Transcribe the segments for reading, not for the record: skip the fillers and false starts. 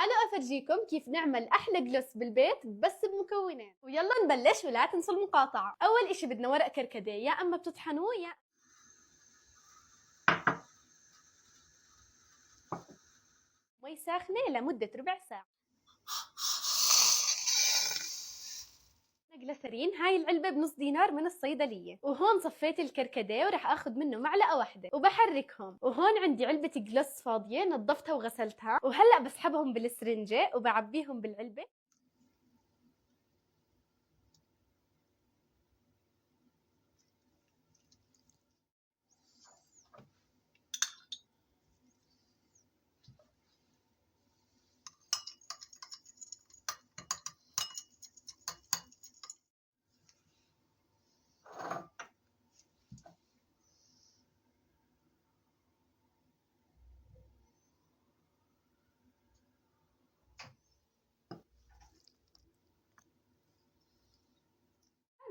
تعالوا افرجيكم كيف نعمل احلى جلوس بالبيت بس بمكونين، ويلا نبلش ولا تنسوا المقاطعة. اول اشي بدنا ورق كركديه، يا اما بتطحنوه يا مي ساخنة لمدة ربع ساعة. جلسرين، هاي العلبة بنص دينار من الصيدلية، وهون صفيت الكركديه وراح اخذ منه معلقة واحدة وبحركهم، وهون عندي علبة جلوس فاضية نظفتها وغسلتها، وهلأ بسحبهم بالسرنجة وبعبيهم بالعلبة.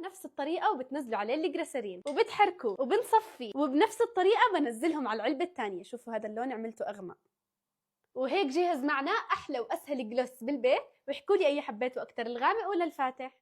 نفس الطريقة وبتنزلوا عليه الجليسرين وبتحركوه وبنصفيه، وبنفس الطريقة بنزلهم على العلبة الثانية. شوفوا هذا اللون عملته أغمق. وهيك جهز معنا أحلى وأسهل جلوس بالبيت، واحكوا لي أي حبيتوا أكتر، الغامق ولا الفاتح؟